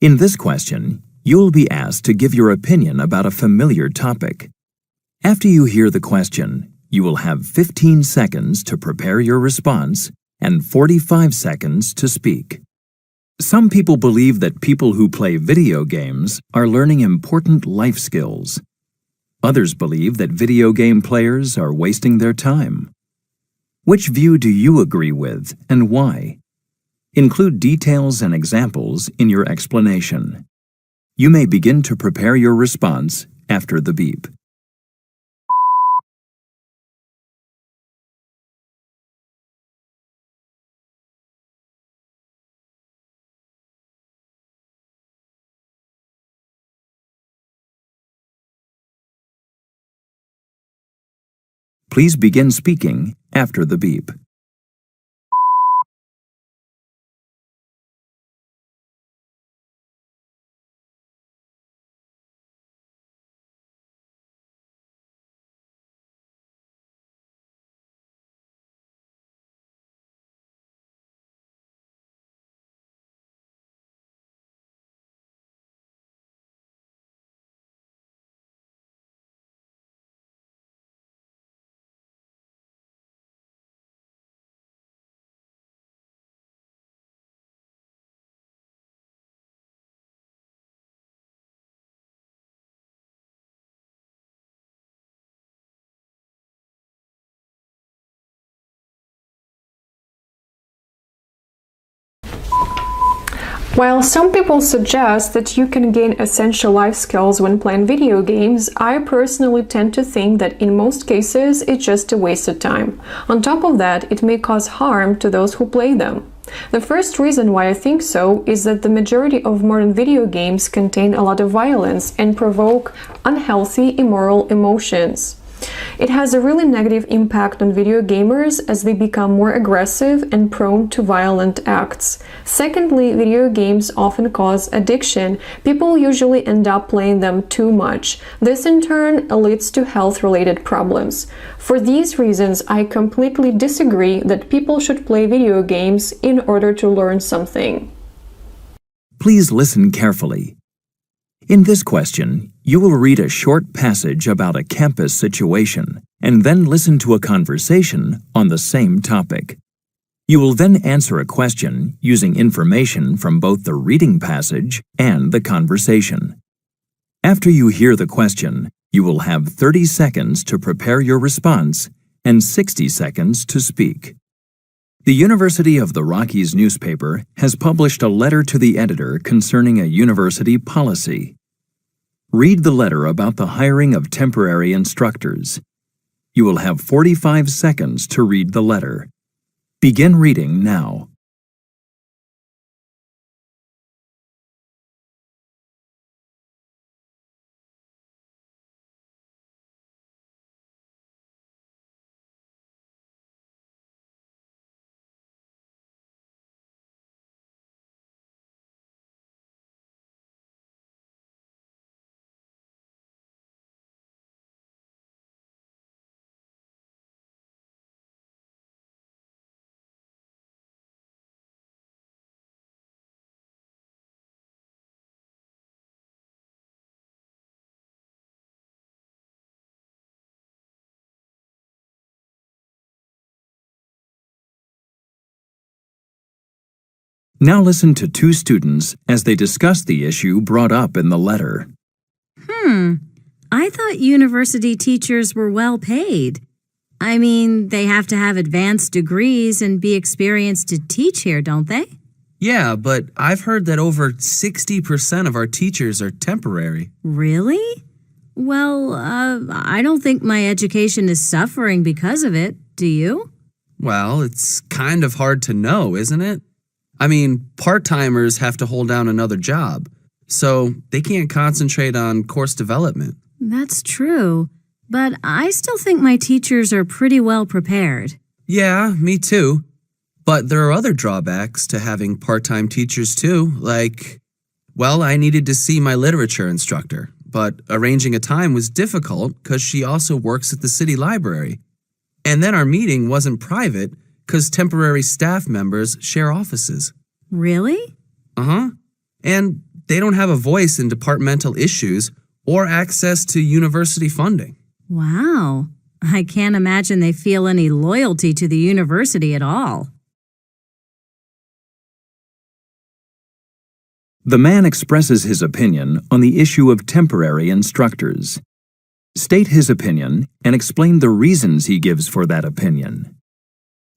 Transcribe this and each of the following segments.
In this question, you'll be asked to give your opinion about a familiar topic. After you hear the question, you will have 15 seconds to prepare your response and 45 seconds to speak. Some people believe that people who play video games are learning important life skills. Others believe that video game players are wasting their time. Which view do you agree with and why? Include details and examples in your explanation. You may begin to prepare your response after the beep. Please begin speaking after the beep. While some people suggest that you can gain essential life skills when playing video games, I personally tend to think that in most cases it's just a waste of time. On top of that, it may cause harm to those who play them. The first reason why I think so is that the majority of modern video games contain a lot of violence and provoke unhealthy, immoral emotions. It has a really negative impact on video gamers as they become more aggressive and prone to violent acts. Secondly, video games often cause addiction. People usually end up playing them too much. This in turn leads to health-related problems. For these reasons, I completely disagree that people should play video games in order to learn something. Please listen carefully. In this question, you will read a short passage about a campus situation and then listen to a conversation on the same topic. You will then answer a question using information from both the reading passage and the conversation. After you hear the question, you will have 30 seconds to prepare your response and 60 seconds to speak. The University of the Rockies newspaper has published a letter to the editor concerning a university policy. Read the letter about the hiring of temporary instructors. You will have 45 seconds to read the letter. Begin reading now. Now listen to two students as they discuss the issue brought up in the letter. I thought university teachers were well paid. I mean, they have to have advanced degrees and be experienced to teach here, don't they? Yeah, but I've heard that over 60% of our teachers are temporary. Really? Well, I don't think my education is suffering because of it, do you? Well, it's kind of hard to know, isn't it? I mean, part-timers have to hold down another job, so they can't concentrate on course development. That's true, but I still think my teachers are pretty well prepared. Yeah, me too. But there are other drawbacks to having part-time teachers too, like, well, I needed to see my literature instructor, but arranging a time was difficult because she also works at the city library. And then our meeting wasn't private because temporary staff members share offices. Really? Uh-huh. And they don't have a voice in departmental issues or access to university funding. Wow. I can't imagine they feel any loyalty to the university at all. The man expresses his opinion on the issue of temporary instructors. State his opinion and explain the reasons he gives for that opinion.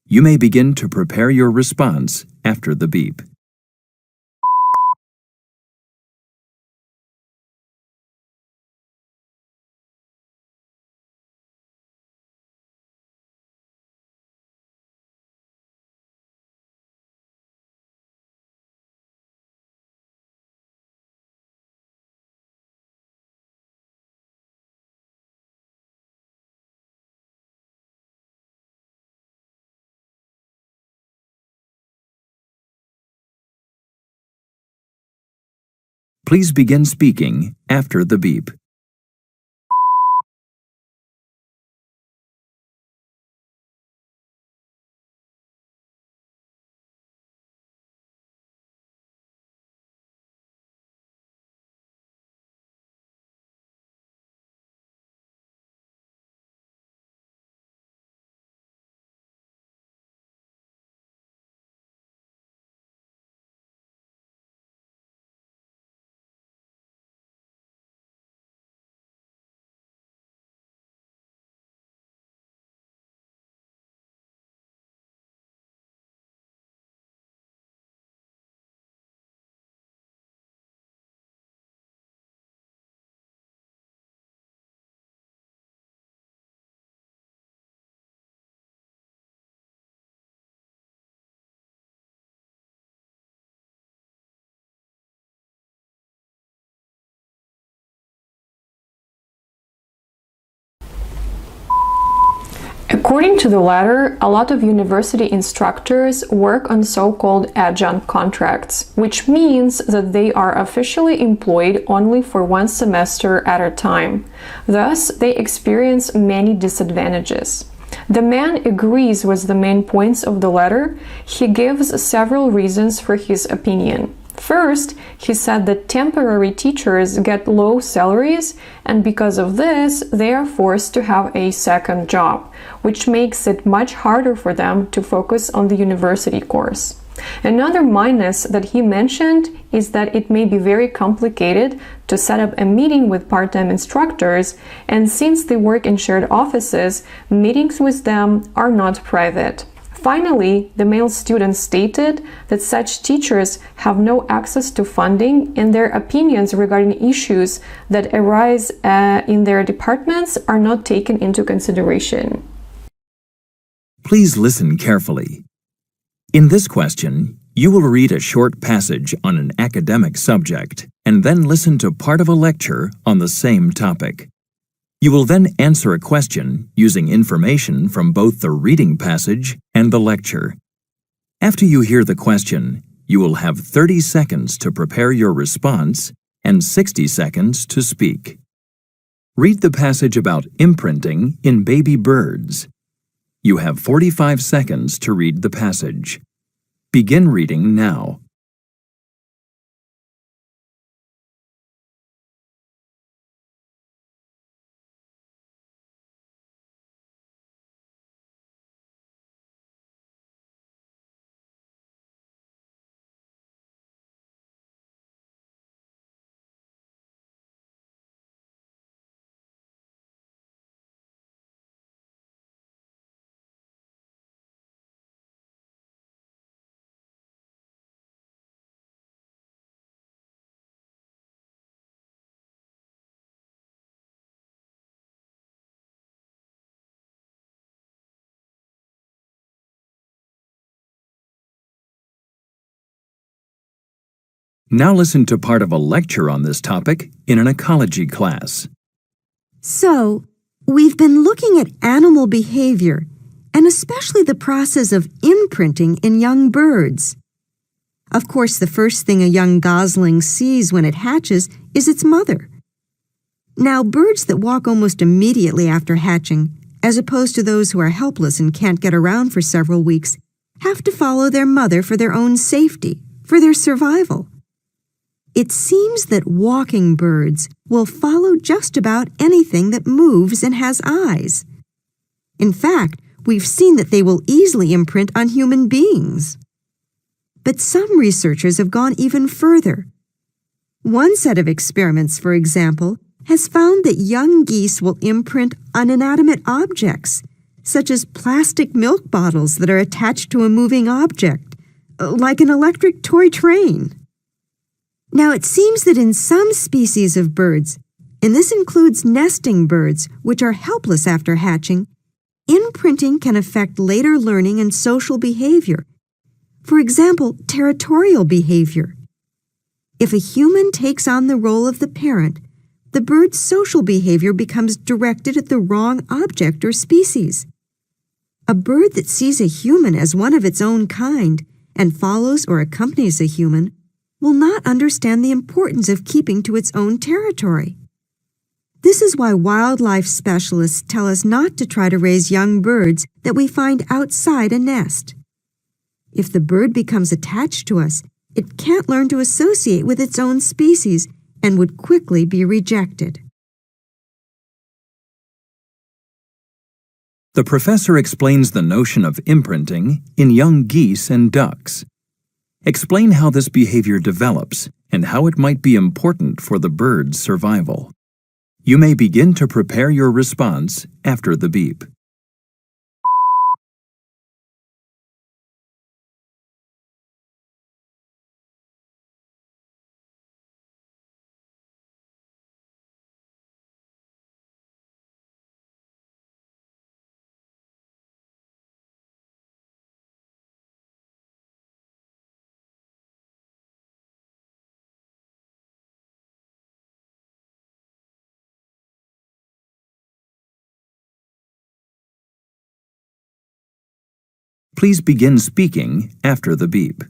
You may begin to prepare your response after the beep. Please begin speaking after the beep. According to the letter, a lot of university instructors work on so-called adjunct contracts, which means that they are officially employed only for one semester at a time. Thus, they experience many disadvantages. The man agrees with the main points of the letter. He gives several reasons for his opinion. First, he said that temporary teachers get low salaries, and because of this, they are forced to have a second job, which makes it much harder for them to focus on the university course. Another minus that he mentioned is that it may be very complicated to set up a meeting with part-time instructors, and since they work in shared offices, meetings with them are not private. Finally, the male student stated that such teachers have no access to funding, and their opinions regarding issues that arise in their departments are not taken into consideration. Please listen carefully. In this question, you will read a short passage on an academic subject and then listen to part of a lecture on the same topic. You will then answer a question using information from both the reading passage and the lecture. After you hear the question, you will have 30 seconds to prepare your response and 60 seconds to speak. Read the passage about imprinting in baby birds. You have 45 seconds to read the passage. Begin reading now. Now listen to part of a lecture on this topic in an ecology class. So, we've been looking at animal behavior, and especially the process of imprinting in young birds. Of course, the first thing a young gosling sees when it hatches is its mother. Now, birds that walk almost immediately after hatching, as opposed to those who are helpless and can't get around for several weeks, have to follow their mother for their own safety, for their survival. It seems that walking birds will follow just about anything that moves and has eyes. In fact, we've seen that they will easily imprint on human beings. But some researchers have gone even further. One set of experiments, for example, has found that young geese will imprint on inanimate objects, such as plastic milk bottles that are attached to a moving object, like an electric toy train. Now, it seems that in some species of birds, and this includes nesting birds, which are helpless after hatching, imprinting can affect later learning and social behavior. For example, territorial behavior. If a human takes on the role of the parent, the bird's social behavior becomes directed at the wrong object or species. A bird that sees a human as one of its own kind and follows or accompanies a human will not understand the importance of keeping to its own territory. This is why wildlife specialists tell us not to try to raise young birds that we find outside a nest. If the bird becomes attached to us, it can't learn to associate with its own species and would quickly be rejected. The professor explains the notion of imprinting in young geese and ducks. Explain how this behavior develops and how it might be important for the bird's survival. You may begin to prepare your response after the beep. Please begin speaking after the beep.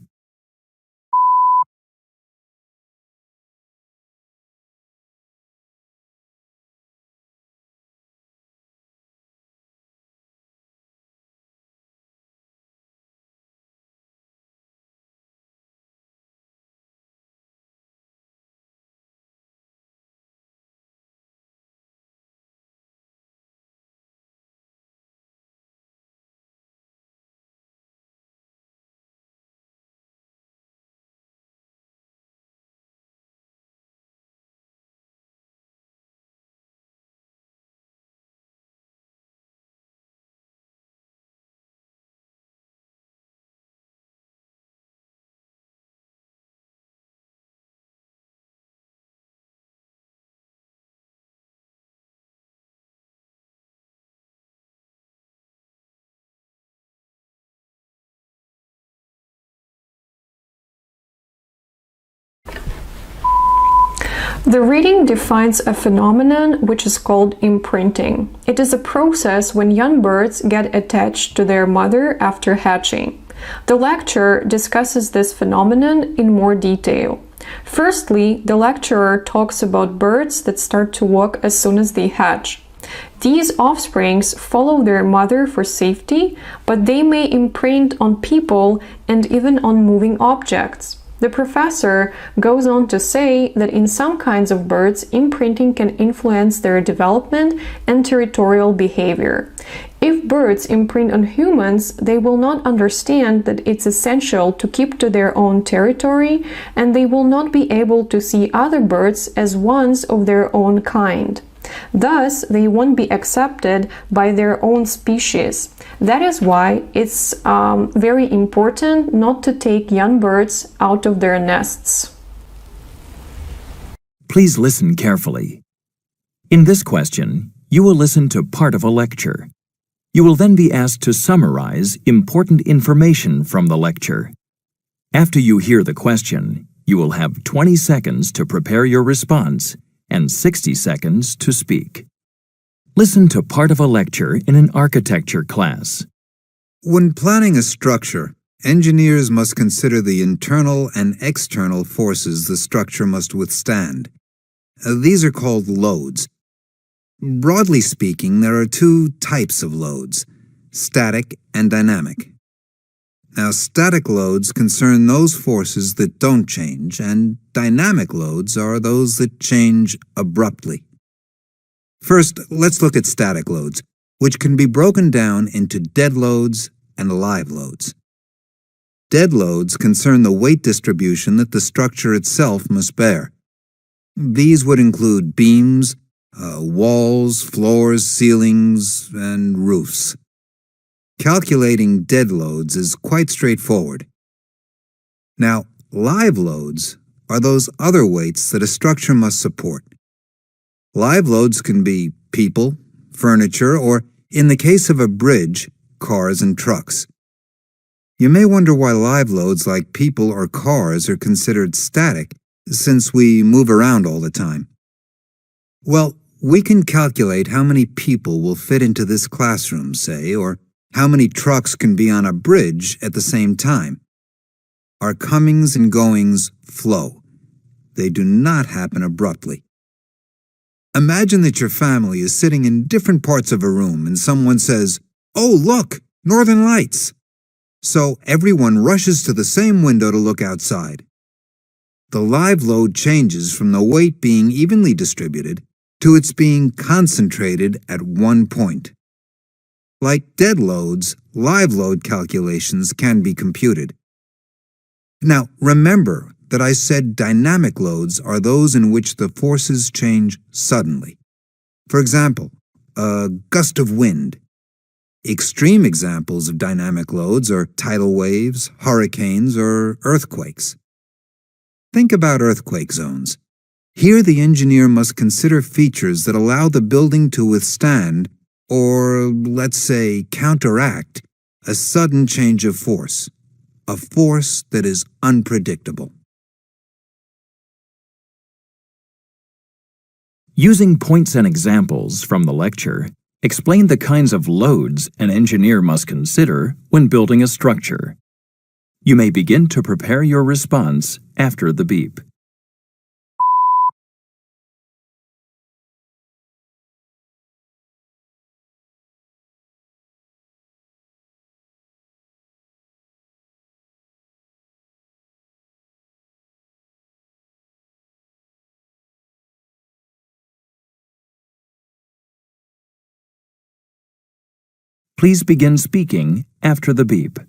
The reading defines a phenomenon which is called imprinting. It is a process when young birds get attached to their mother after hatching. The lecturer discusses this phenomenon in more detail. Firstly, the lecturer talks about birds that start to walk as soon as they hatch. These offsprings follow their mother for safety, but they may imprint on people and even on moving objects. The professor goes on to say that in some kinds of birds, imprinting can influence their development and territorial behavior. If birds imprint on humans, they will not understand that it's essential to keep to their own territory, and they will not be able to see other birds as ones of their own kind. Thus, they won't be accepted by their own species. That is why it's very important not to take young birds out of their nests. Please listen carefully. In this question, you will listen to part of a lecture. You will then be asked to summarize important information from the lecture. After you hear the question, you will have 20 seconds to prepare your response and 60 seconds to speak. Listen to part of a lecture in an architecture class. When planning a structure, engineers must consider the internal and external forces the structure must withstand. These are called loads. Broadly speaking, there are two types of loads, static and dynamic. Now, static loads concern those forces that don't change, and dynamic loads are those that change abruptly. First, let's look at static loads, which can be broken down into dead loads and live loads. Dead loads concern the weight distribution that the structure itself must bear. These would include beams, walls, floors, ceilings, and roofs. Calculating dead loads is quite straightforward. Now, live loads are those other weights that a structure must support. Live loads can be people, furniture, or, in the case of a bridge, cars and trucks. You may wonder why live loads like people or cars are considered static, since we move around all the time. Well, we can calculate how many people will fit into this classroom, say, or how many trucks can be on a bridge at the same time. Our comings and goings flow. They do not happen abruptly. Imagine that your family is sitting in different parts of a room and someone says, "Oh, look, northern lights." So everyone rushes to the same window to look outside. The live load changes from the weight being evenly distributed to its being concentrated at one point. Like dead loads, live load calculations can be computed. Now, remember that I said dynamic loads are those in which the forces change suddenly. For example, a gust of wind. Extreme examples of dynamic loads are tidal waves, hurricanes, or earthquakes. Think about earthquake zones. Here the engineer must consider features that allow the building to withstand, or let's say counteract, a sudden change of force, a force that is unpredictable. Using points and examples from the lecture, explain the kinds of loads an engineer must consider when building a structure. You may begin to prepare your response after the beep. Please begin speaking after the beep.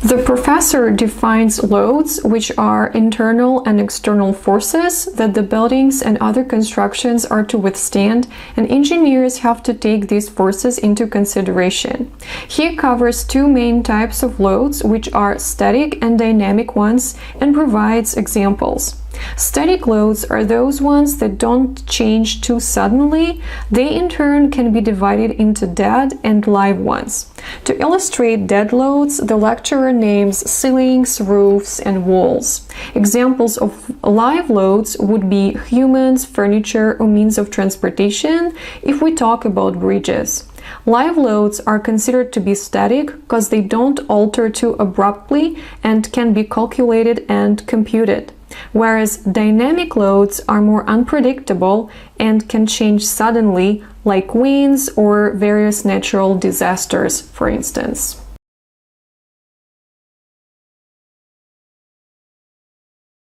The professor defines loads, which are internal and external forces that the buildings and other constructions are to withstand, and engineers have to take these forces into consideration. He covers two main types of loads, which are static and dynamic ones, and provides examples. Static loads are those ones that don't change too suddenly. They in turn can be divided into dead and live ones. To illustrate dead loads, the lecturer names ceilings, roofs, and walls. Examples of live loads would be humans, furniture, or means of transportation if we talk about bridges. Live loads are considered to be static because they don't alter too abruptly and can be calculated and computed, whereas dynamic loads are more unpredictable and can change suddenly, like winds or various natural disasters, for instance.